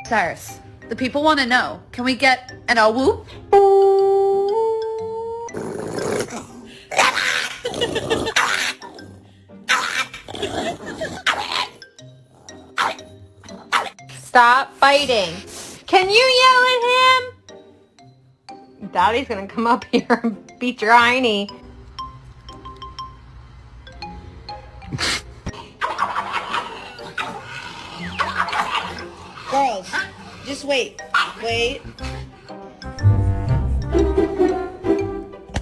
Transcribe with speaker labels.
Speaker 1: Cyrus, the people want to know. Can we get an a whoop?
Speaker 2: Stop fighting. Can you yell at him? Daddy's gonna come up here and beat your hiney.
Speaker 1: Girls, just wait. Wait.